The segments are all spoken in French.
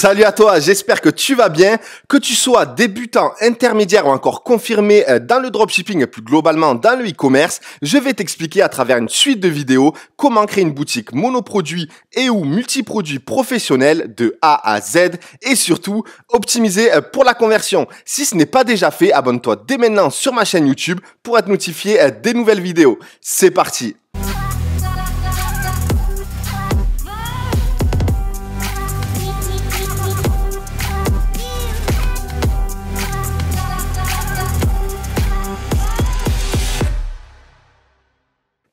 Salut à toi, j'espère que tu vas bien, que tu sois débutant, intermédiaire ou encore confirmé dans le dropshipping et plus globalement dans le e-commerce. Je vais t'expliquer à travers une suite de vidéos comment créer une boutique monoproduit et ou multiproduit professionnel de A à Z et surtout optimiser pour la conversion. Si ce n'est pas déjà fait, abonne-toi dès maintenant sur ma chaîne YouTube pour être notifié des nouvelles vidéos. C'est parti!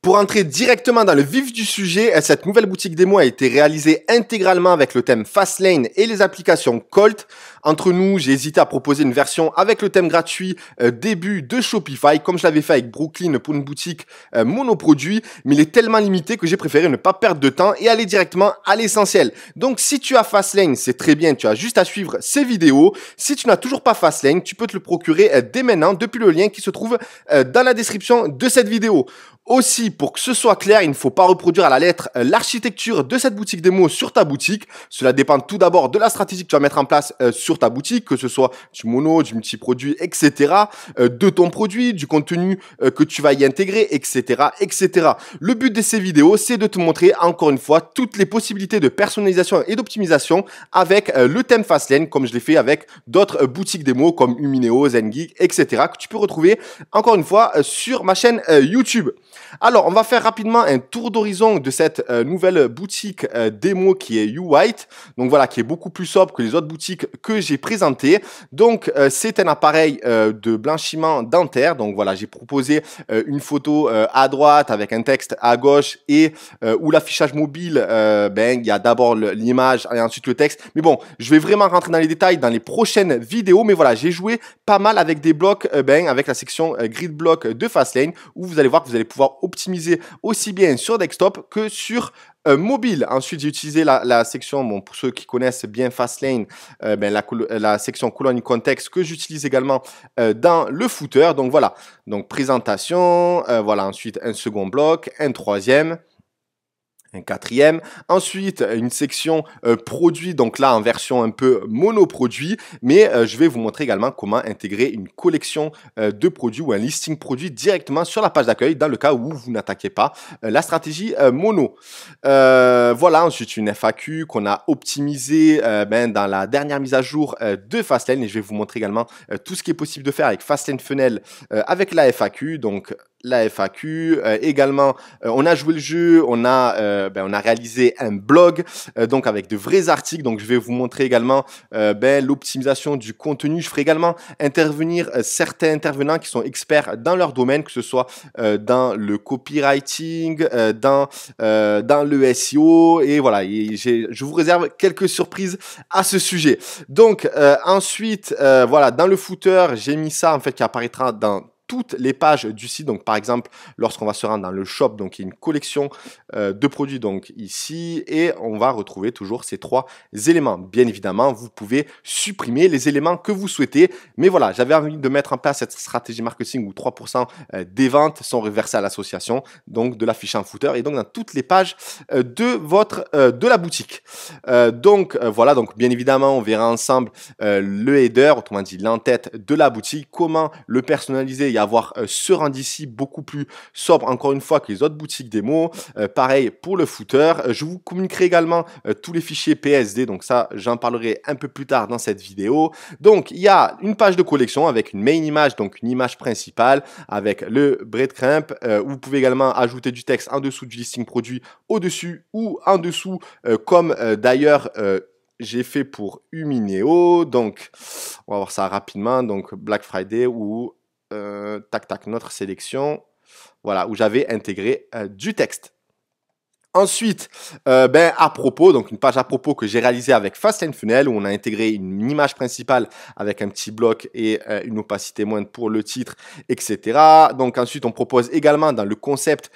Pour entrer directement dans le vif du sujet, cette nouvelle boutique démo a été réalisée intégralement avec le thème Fastlane et les applications Colt. Entre nous, j'ai hésité à proposer une version avec le thème gratuit début de Shopify, comme je l'avais fait avec Brooklyn pour une boutique monoproduit, mais il est tellement limité que j'ai préféré ne pas perdre de temps et aller directement à l'essentiel. Donc si tu as Fastlane, c'est très bien, tu as juste à suivre ces vidéos. Si tu n'as toujours pas Fastlane, tu peux te le procurer dès maintenant depuis le lien qui se trouve dans la description de cette vidéo. Aussi, pour que ce soit clair, il ne faut pas reproduire à la lettre l'architecture de cette boutique démo sur ta boutique. Cela dépend tout d'abord de la stratégie que tu vas mettre en place sur ta boutique, que ce soit du mono, du multi-produit, etc. De ton produit, du contenu que tu vas y intégrer, etc., etc. Le but de ces vidéos, c'est de te montrer encore une fois toutes les possibilités de personnalisation et d'optimisation avec le thème Fastlane, comme je l'ai fait avec d'autres boutiques démo comme Umineo, ZenGeek, etc. que tu peux retrouver encore une fois sur ma chaîne YouTube. Alors, on va faire rapidement un tour d'horizon de cette nouvelle boutique démo qui est U-White. Donc voilà, qui est beaucoup plus sobre que les autres boutiques que j'ai présentées. Donc, c'est un appareil de blanchiment dentaire. Donc voilà, j'ai proposé une photo à droite avec un texte à gauche et où l'affichage mobile, il y a d'abord l'image et ensuite le texte. Mais bon, je vais vraiment rentrer dans les détails dans les prochaines vidéos. Mais voilà, j'ai joué pas mal avec des blocs, avec la section grid block de Fastlane où vous allez voir que vous allez pouvoir optimiser aussi bien sur desktop que sur mobile. Ensuite, j'ai utilisé la section, bon, pour ceux qui connaissent bien Fastlane, la section colonne context que j'utilise également dans le footer. Donc voilà, donc présentation, voilà, ensuite un second bloc, un troisième, un quatrième, ensuite une section produit, donc là en version un peu monoproduit, mais je vais vous montrer également comment intégrer une collection de produits ou un listing produit directement sur la page d'accueil dans le cas où vous n'attaquez pas la stratégie mono. Voilà, ensuite une FAQ qu'on a optimisée dans la dernière mise à jour de Fastlane et je vais vous montrer également tout ce qui est possible de faire avec Fastlane Funnel avec la FAQ, donc la FAQ, également on a joué le jeu, on a réalisé un blog donc avec de vrais articles, donc je vais vous montrer également l'optimisation du contenu. Je ferai également intervenir certains intervenants qui sont experts dans leur domaine, que ce soit dans le copywriting, dans le SEO et voilà, je vous réserve quelques surprises à ce sujet. Donc ensuite voilà, dans le footer, j'ai mis ça en fait qui apparaîtra dans toutes les pages du site. Donc par exemple, lorsqu'on va se rendre dans le shop, donc il y a une collection de produits donc ici et on va retrouver toujours ces trois éléments. Bien évidemment, vous pouvez supprimer les éléments que vous souhaitez, mais voilà, j'avais envie de mettre en place cette stratégie marketing où 3% des ventes sont reversées à l'association, donc de l'afficher en footer et donc dans toutes les pages de la boutique. Voilà, donc bien évidemment, on verra ensemble le header, autrement dit l'entête de la boutique, comment le personnaliser et avoir ce rendu ici beaucoup plus sobre encore une fois que les autres boutiques démo. Pareil pour le footer. Je vous communiquerai également tous les fichiers PSD, donc ça j'en parlerai un peu plus tard dans cette vidéo. Donc il y a une page de collection avec une main image, donc une image principale avec le breadcrumb. Vous pouvez également ajouter du texte en dessous du listing produit, au-dessus ou en dessous, comme d'ailleurs j'ai fait pour Umineo. Donc on va voir ça rapidement. Donc Black Friday ou notre sélection, voilà, où j'avais intégré du texte. Ensuite, à propos, donc une page à propos que j'ai réalisée avec Fastlane Funnel où on a intégré une image principale avec un petit bloc et une opacité moindre pour le titre, etc. Donc ensuite, on propose également dans le concept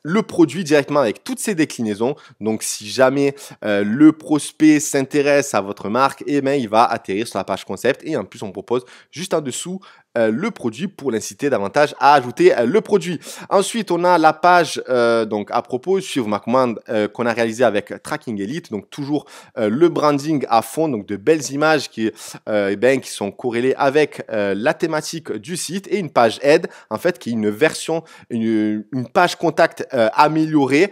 le produit directement avec toutes ses déclinaisons. Donc, si jamais le prospect s'intéresse à votre marque, il va atterrir sur la page concept. Et en plus, on propose juste en dessous le produit pour l'inciter davantage à ajouter le produit. Ensuite, on a la page donc à propos, suivre ma commande qu'on a réalisée avec Tracking Elite. Donc toujours le branding à fond, donc de belles images qui sont corrélées avec la thématique du site et une page aide en fait qui est une version, une page contact améliorée.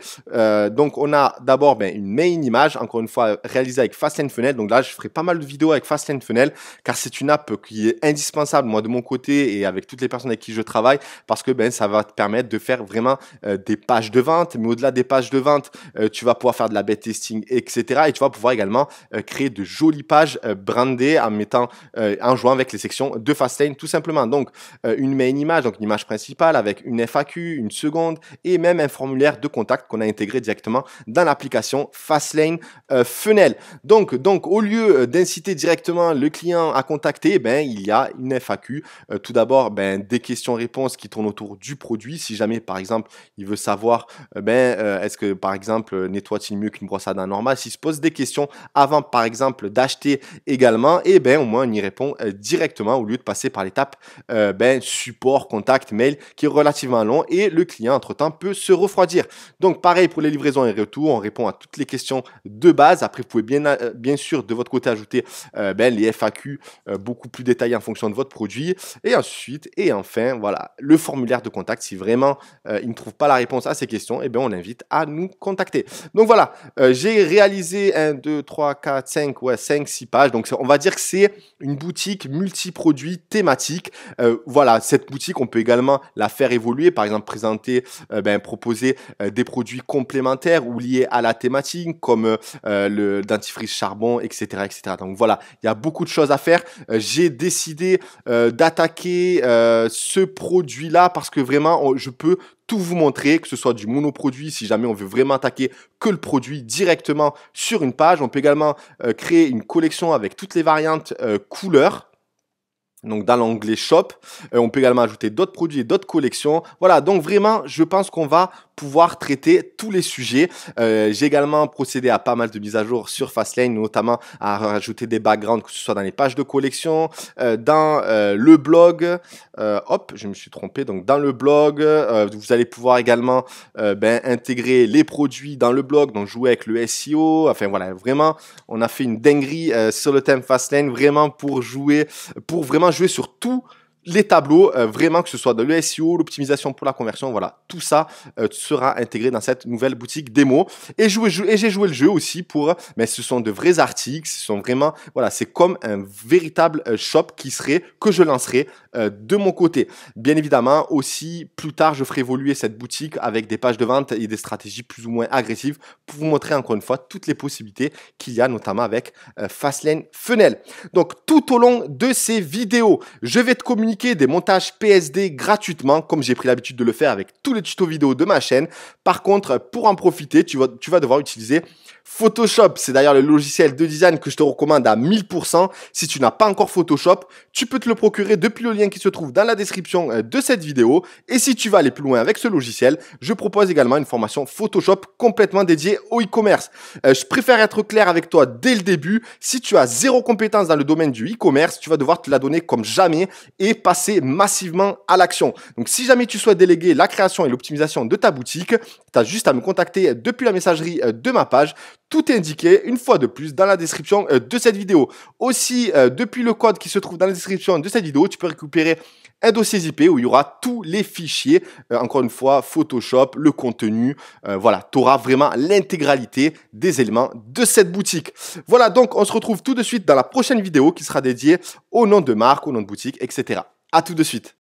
Donc on a d'abord une main image, encore une fois réalisée avec Fastlane Funnel. Donc là je ferai pas mal de vidéos avec Fastlane Funnel car c'est une app qui est indispensable moi de mon côté et avec toutes les personnes avec qui je travaille parce que ça va te permettre de faire vraiment des pages de vente, mais au-delà des pages de vente, tu vas pouvoir faire de la bêta testing, etc. Et tu vas pouvoir également créer de jolies pages brandées en jouant avec les sections de Fastlane tout simplement. Donc une main image, donc une image principale avec une FAQ, une seconde et même un formulaire de contact qu'on a intégré directement dans l'application Fastlane Funnel. Donc au lieu d'inciter directement le client à contacter, il y a une FAQ. Tout d'abord, des questions-réponses qui tournent autour du produit. Si jamais, par exemple, il veut savoir, est-ce que, par exemple, nettoie-t-il mieux qu'une brosse à dents normale? S'il se pose des questions avant, par exemple, d'acheter également, et au moins, on y répond directement au lieu de passer par l'étape support, contact, mail, qui est relativement long et le client, entre-temps, peut se refroidir. Donc, pareil pour les livraisons et retours, on répond à toutes les questions de base. Après, vous pouvez bien sûr, de votre côté, ajouter les FAQ beaucoup plus détaillés en fonction de votre produit. Et ensuite, et enfin, voilà, le formulaire de contact. Si vraiment il ne trouve pas la réponse à ces questions, on l'invite à nous contacter. Donc voilà, j'ai réalisé 1, 2, 3, 4, 5, 6 pages. Donc on va dire que c'est une boutique multi-produits thématique. Voilà, cette boutique, on peut également la faire évoluer. Par exemple, présenter, proposer des produits complémentaires ou liés à la thématique, comme le dentifrice charbon, etc., etc. Donc voilà, il y a beaucoup de choses à faire. J'ai décidé d'attaquer ce produit-là parce que vraiment, je peux tout vous montrer, que ce soit du monoproduit, si jamais on veut vraiment attaquer que le produit directement sur une page. On peut également créer une collection avec toutes les variantes couleurs. Donc dans l'onglet shop, on peut également ajouter d'autres produits et d'autres collections. Voilà, donc vraiment, je pense qu'on va pouvoir traiter tous les sujets. J'ai également procédé à pas mal de mises à jour sur Fastlane, notamment à rajouter des backgrounds, que ce soit dans les pages de collection, dans le blog. Je me suis trompé. Donc dans le blog, vous allez pouvoir également intégrer les produits dans le blog, donc jouer avec le SEO. Enfin voilà, vraiment, on a fait une dinguerie sur le thème Fastlane, vraiment pour vraiment jouer sur tout les tableaux, vraiment que ce soit de l'SEO, l'optimisation pour la conversion, voilà, tout ça sera intégré dans cette nouvelle boutique démo. Et j'ai joué le jeu aussi pour, mais ce sont de vrais articles, ce sont vraiment, voilà, c'est comme un véritable shop que je lancerai de mon côté. Bien évidemment, aussi, plus tard, je ferai évoluer cette boutique avec des pages de vente et des stratégies plus ou moins agressives pour vous montrer encore une fois toutes les possibilités qu'il y a, notamment avec Fastlane Funnel. Donc, tout au long de ces vidéos, je vais te communiquer des montages PSD gratuitement, comme j'ai pris l'habitude de le faire avec tous les tutos vidéo de ma chaîne. Par contre, pour en profiter, tu vas devoir utiliser Photoshop. C'est d'ailleurs le logiciel de design que je te recommande à 1000%. Si tu n'as pas encore Photoshop, tu peux te le procurer depuis le lien qui se trouve dans la description de cette vidéo. Et si tu vas aller plus loin avec ce logiciel, je propose également une formation Photoshop complètement dédiée au e-commerce. Je préfère être clair avec toi dès le début. Si tu as zéro compétence dans le domaine du e-commerce, tu vas devoir te la donner comme jamais et passer massivement à l'action. Donc, si jamais tu souhaites déléguer la création et l'optimisation de ta boutique, tu as juste à me contacter depuis la messagerie de ma page. Tout est indiqué une fois de plus dans la description de cette vidéo. Aussi, depuis le code qui se trouve dans la description de cette vidéo, tu peux récupérer un dossier zip où il y aura tous les fichiers. Encore une fois, Photoshop, le contenu. Voilà, tu auras vraiment l'intégralité des éléments de cette boutique. Voilà, donc on se retrouve tout de suite dans la prochaine vidéo qui sera dédiée au nom de marque, au nom de boutique, etc. À tout de suite.